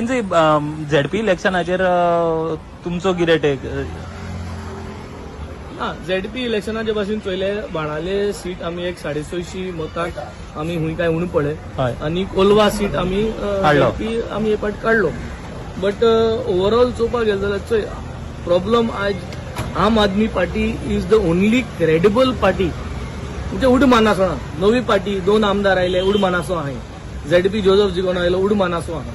ZP इलेक्शनाचेर तुमचो कितें take? ZP इलेक्शनाचे भाशेन पयले बाणाले सीट आमी एक 650 मतांक आमी हुंय काय उणो पडले आनी कोलवा सीट आमी झेडपी आमी हे फावट काडलो. बट ओवरऑल चोवपाक गेले जाल्यार चोय प्रॉब्लम आज Aam Aadmi party is the only credible party. म्हणजे उड मानासो नवी पार्टी 2 आमदार आयले उड मानासो आहाय. झेडपी जोझफ जिखून आयलो उड मानासो आहा.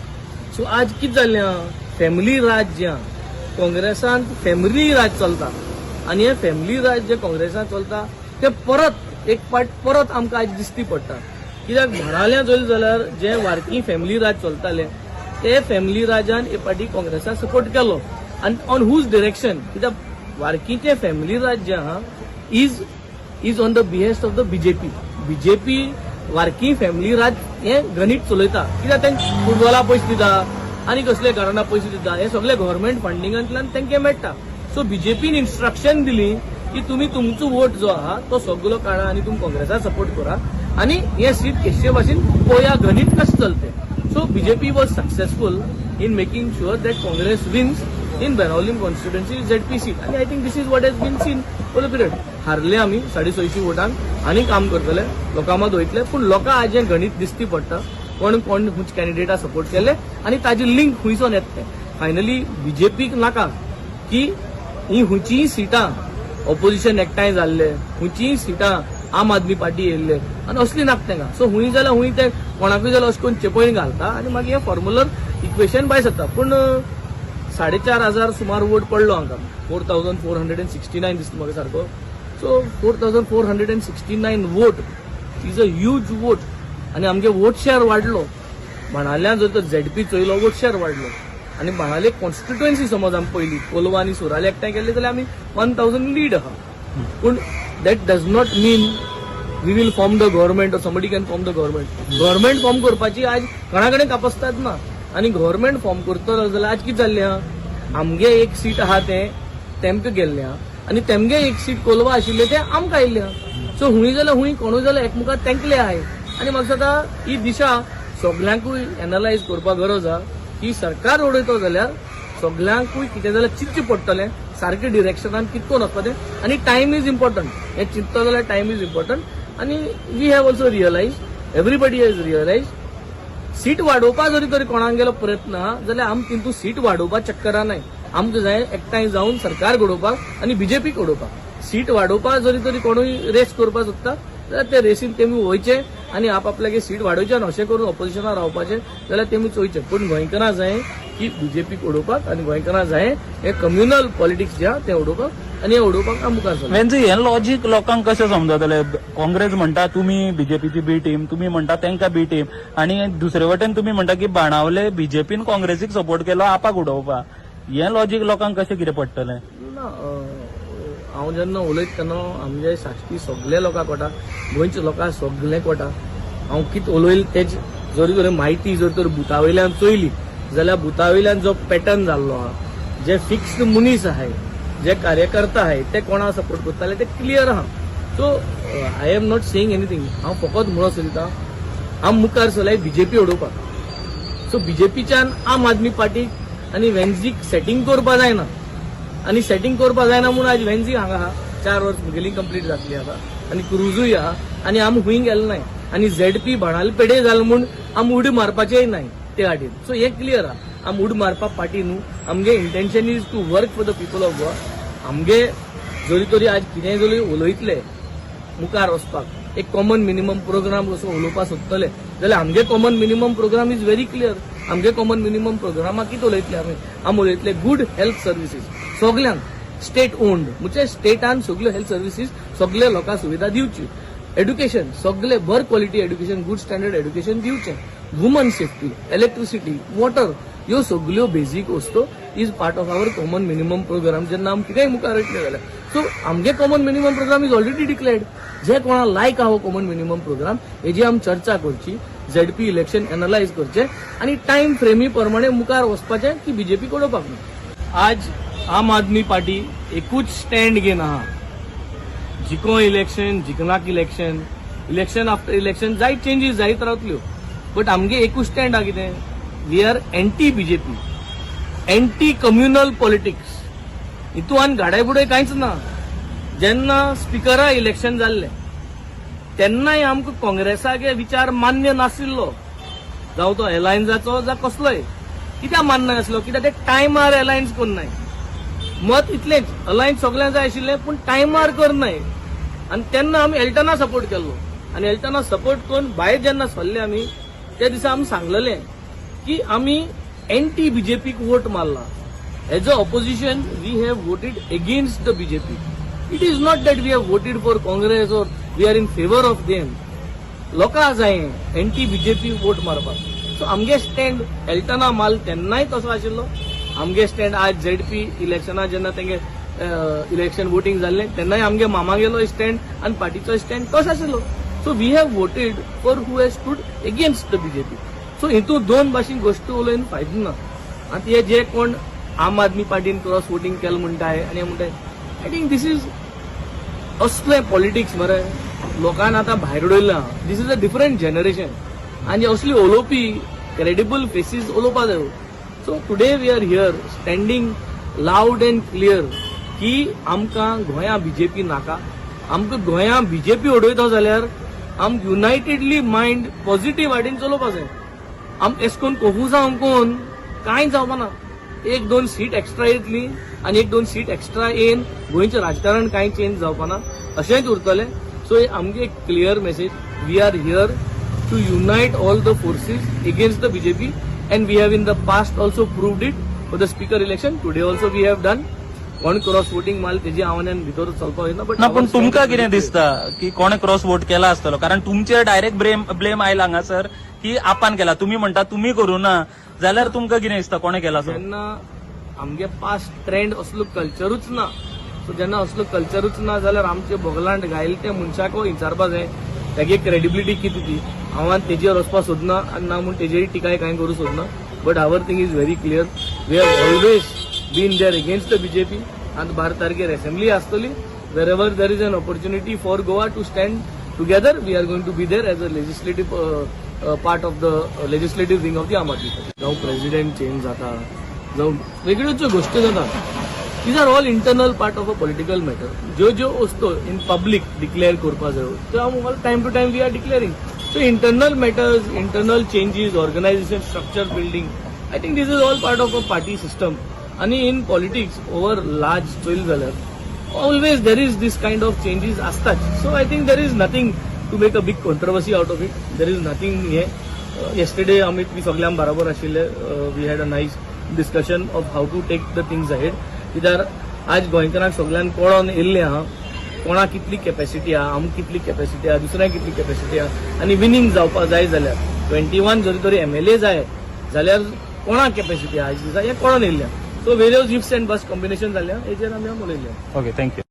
सो आज कितें जाल्लें फॅमिली राज जे काँग्रेसान फॅमिली राज चलता आनी हे फॅमिली राज जे काँग्रेसान चलता ते परत एक पाट परत आमकां आज दिसती पडटा. कित्याक म्हणालें चोयलें जाल्यार जे वारकी फॅमिली राज चलताले ते फॅमिली राजान हे पाटी काँग्रेसाक सपोर्ट केलो आनी ऑन हूज डिरेक्शन. कित्याक वारकीचे फॅमिली राज जे आहा is on the behest of the BJP वारकी फॅमिली राज हे गणित चलयता. कित्याक तांकां फुटबॉला पयशे दिता आनी कसले कारणां पयशे दिता हे सगळे गव्हर्नमेंट फंडिंगांतल्यान तांकां मेळटा. सो बीजेपीन इन्स्ट्रक्शन दिली की तुम्ही तुमचो वोट जो आहा तो सगळो काढा आणि तुम्ही काँग्रेसाक सपोर्ट करा आणि हे सीट केशे भाशेन पळोवया गणित कशें चलते. So BJP was successful in making sure that Congress wins in Benaulim constituency ZP seat आणि I think this is what has been seen for the period. हारले आमी 650 वोटांक आनी काम करतले लोकां मद वयतले पूण लोकां आज हें गणित दिसती पडटा कोण कोण खंयच्या कॅन्डिडेटा सपोर्ट केले आनी ताजी लिंक खंयसून येता. फायनली बीजेपीक नाका की ही खंयचीय सिटां ऑपोजिशन एकठांय जाल्ले खंयचीय सिटां आम आदमी पार्टी येयल्ले आनी असली नाका तांकां. सो हुंय जाल्यार हुंय ते कोणाकूय जाल्यार अशें करून चेपळीन घालता आनी मागीर हें फॉर्म्युलर इक्वेशन भायर सरता. पूण 4,500 सुमार वोट पडलो हांकां 4,469 दिसता म्हाका सारको. So 4,469 vote is a huge vote आनी आमगे वोट शेअर वाडलो. म्हणाल्यार जर तर झेडपी चोयलो वोट शेअर वाडलो आनी बाणाले कॉन्स्टिट्युएन्सी समज आमी पयली कोलवा आनी सुराले एकठांय केले जाल्यार आमी 1,000 लीड आहा. पूण that does not mean we will form the government or somebody can form the government. Government form करपाची आज कोणा कडेन कापासतात ना आनी गव्हर्नमेंट फॉर्म करतलो जाल्यार आज कितें जाल्लें आहा आमगे एक सीट आहा तें तेमकां गेल्लें आहा आनी तेमगे एक सीट कोलवा आशिल्लें तें आमकां आयिल्लें आहा. सो हुंय जाल्यार हुंय कोणूय जाल्यार एकमुखार तेंकले आहाय आनी म्हाका दिसता ही दिशा सगळ्यांकूय एनालायज करपाक गरज आहा की सरकार उडयतो जाल्यार सगळ्यांकूय कितें जाल्यार चिंतचें पडटलें सारके डिरेक्शनान कितकोन वचपाचें आनी टायम इज इम्पॉर्टंट. हें चिंतता जाल्यार टायम इज इम्पॉर्टंट आनी we have also realise everybody has realise seat वाडोवपा जरी तरी कोणाक गेलो प्रयत्न आहा जाल्यार आमी तितून सीट वाडोवपा चक्करा नाय. आमकां जाय एकठांय जावन सरकार घडोवपाक आनी बीजेपी घडोवपाक. सीट वाडोवपा जरी तरी कोणूय रेस करपाक सोदता जाल्यार ते रेसीन तेमी वयचे आनी आपल्यागे सीट वाडोवचे आनी अशें करून ऑपोजिशनार रावपाचें जाल्यार तेमी चोयचे. पूण गोंयकारां जाय की बीजेपी उडोवपाक आनी गोंयकारां जाय हे कम्युनल पॉलिटिक्स जे आहा तें उडोवपाक आनी हें उडोवपाक आमी मुखार सरता. हें लॉजीक लोकांक कशें समजतलें? काँग्रेस म्हणटा तुमी बीजेपीची बी टीम तुमी म्हणटा तांकां बी टीम आनी दुसरे वटेन तुमी म्हणटा की बाणावले बीजेपीन काँग्रेसीक सपोर्ट केलो आपाक उडोवपाक. हें लॉजीक लोकांक कशें कितें पडटलें? हांव जेन्ना उलयता तेन्ना आमचे साश्टी सगळे लोकांक कोटा गोंयच्या लोकांक सगळे कोटा. हांव कितें उलयलें तेच जरी तरी म्हायती जर तर बुतावयल्यान चोयली जाल्यार बुतावयल्यान जो पॅटर्न जाल्लो आहा जे फिक्स्ड मनीस आहाय जे कार्यकर्ता आहाय ते कोणाक सपोर्ट करताले ते क्लियर आहा. So I am not saying anything. हांव फकत म्हणून सोदिता हांव मुखार चलय बीजेपी उडोवपाक. सो बीजेपीच्यान आम आदमी पार्टीक आनी वेन्झीक सेटिंग करपा जायना आनी सेटिंग करपा जायना म्हणून आज वेन्झी हांगा आहा 4 वर्स मुगेली कंप्लीट जातली आतां आनी क्रुजूय आहा आनी आमी हुंय गेले नाय आनी झेडपी बाणाले पेडे जाले म्हूण आमी उडी मारपाचेय नाय ते वाटेन. सो हें क्लियर आहा आमी उडी मारपाक पार्टी न्हू. आमगे intention is to work for the people of Goa. आमगे जरी तरी आज कितेंय जरी उलयतले मुखार वचपाक एक कॉमन मिनिमम प्रोग्राम कसो उलोवपाक सोदतले जाल्यार आमगे common minimum programme is very clear. आमगे कॉमन मिनिमम प्रोग्रामाक कितें उलयतले आमी उलयतले गुड हेल्थ सर्विसीस सगळ्यांक स्टेट ओन्ड म्हणजे स्टेटान सगळ्यो हेल्थ सर्विसीस सगळे लोकांक सुविधा दिवची. एड्युकेशन सगळे बरे quality education good standard education दिवचें. वुमन सेफ्टी इलेक्ट्रिसिटी वॉटर ह्यो सगळ्यो बेजीक वस्तू is part of our common minimum programme. जेन्ना आमी कितेंय मुखार वयतले जाल्यार सो आमगे common minimum programme is already declared. जे कोणा लायक आहा कॉमन मिनिमम प्रोग्राम हेजी आमी चर्चा करची झेडपी इलेक्शन एनालायज करचें आनी टायम फ्रेमी प्रमाणे मुखार वचपाचें की बीजेपी उडोवपाक न्हू. आज आम आदमी पार्टी एकूच स्टँड घेवन आहा. जिको इलेक्शन जिखनाक इलेक्शन आफ्टर इलेक्शन जायत चेंजीस जायत रावतल्यो बट आमगे एकूच स्टँड आहा कितें we are anti BJP, anti communal politics. हितून घाडायबुडाय कांयच ना. जेन्ना स्पिकरा इलेक्शन जाल्लें तेन्नाय आमकां काँग्रेसाक हे विचार मान्य नाशिल्लो, जावं तो अलायन्साचो जावं कसलोय. कित्याक मान्य नासलो? कित्याक ते टायमार अलायन्स करनाय. मत इतलेंच, अलायन्स सगळ्यांक जाय आशिल्लें पूण टायमार करनाय. आनी तेन्ना आमी एल्टना सपोर्ट केल्लो. आनी एल्टना सपोर्ट करून भायर जेन्ना सरले आमी, त्या दिसा आमी सांगलेलें की आमी एंटी बीजेपीक वोट मारला. As a opposition we have voted against the BJP. It is not that we have voted for Congress or we are in favour of them. लोकांक जाय एंटी बीजेपी वोट मारपाक. सो आमगे स्टँड एल्टना माल तेन्नाय तसो आशिल्लो. आमगे स्टँड आज झेडपी इलेक्शना जेन्ना तेंगे इलेक्शन वोटिंग जाल्लें तेन्नाय आमगे मामागेलो स्टँड आनी पार्टीचो स्टँड तोच आशिल्लो. So we have voted for who has stood against the BJP. So हितून दोन भाशेन गोश्टी उलोवन फायदो ना. आतां हे जे कोण आम आदमी पार्टीन क्रॉस वोटिंग केलें म्हणटाय आनी म्हणटाय, आय थिंक दीस इज असलें पॉलिटिक्स मरे. लोकांना आतां भायर उडयलां. This is a different generation. आनी असली उलोवपी क्रेडिबल फेसीस उलोवपा जाय. So today we are here standing loud and clear की आमकां गोंया बीजेपी नाका. आमकां गोंया बीजेपी उडयता जाल्यार आमकां युनायटेडली मायंड पॉझिटिव्ह वाटेन चलोवपा जाय. आमकां एश कोन्न कोफुसां आमकून कांय जावपा ना. एक दोन सीट एक्स्ट्रा येतली आनी एक दोन सीट एक्स्ट्रा येवन गोंयचें राजकारण कांय चेंज जावपा ना, अशेंच उरतलें. सो आमगे एक clear message, we are here to unite all the forces against the BJP and we have in the past also proved it for the speaker election. Today also we have done. कोण cross voting माल तेजी आव्हानान भितर चलपाक येना. ना पूण तुमकां कितें दिसता की कोणे क्रॉस वोट केला आसतलो? कारण तुमचेर डायरेक्ट ब्लेम आयला हांगासर की आपान केला. तुमी म्हणटा तुमी करूं ना, जाल्यार तुमकां कितें दिसता कोणे केला? जेन्ना आमगे पास्ट ट्रेंड असलो कल्चरूच ना, सो जेन्ना असलो कल्चरूच ना जाल्यार आमचे बोगलांड घायल त्या मनशाक विचारपा जाय तेगे क्रेडिबिलिटी कितें ती. हांव तेजेर वचपाक सोदना आनी ना म्हूण तेजेर टिकाय कांय करूं सोदना. But our thing is very clear. We have always been there against the BJP. आनी 12 तारखेर असेंब्ली आसतली. Wherever there is an opportunity for Goa to stand together, we are going to be there as a legislative part of the legislative wing of the Aam Aadmi party. जावं president change जाता, जावं वेगळ्योच गोश्टी जातात. These are all internal part of a political matter. ज्यो वस्तू in public declare करपा जायो त्यो आमकां time to time we are declaring. So internal matters, internal changes, organisation structure building, I think this is all part of a party system. आणि in politics over large चोयल जाल्यार always there is this kind of changes आसतात. So I think there is nothing to make a big controversy out of it. There is nothing. हे yesterday आमी सगळ्यां बरोबर आशिल्ले. We had a nice discussion of how to take the things ahead. कित्याक आज गोंयकारांक सगळ्यांक कळोन येयल्लें आहा कोणाक कितली कॅपॅसिटी आहा, आमकां कितली कॅपॅसिटी आहा, दुसऱ्यांक कितली कॅपॅसिटी आहा. आनी विनींग जावपाक जाय जाल्यार 21 जरी तरी MLA जाय जाल्यार कोणाक कॅपॅसिटी आहा आयज दिसा हें कळोन येयल्लें. सो वेरियस इफ्स एंड बस कॉम्बिनेशन जाल्या हेजेर आमी उलयल्या. Okay, thank you.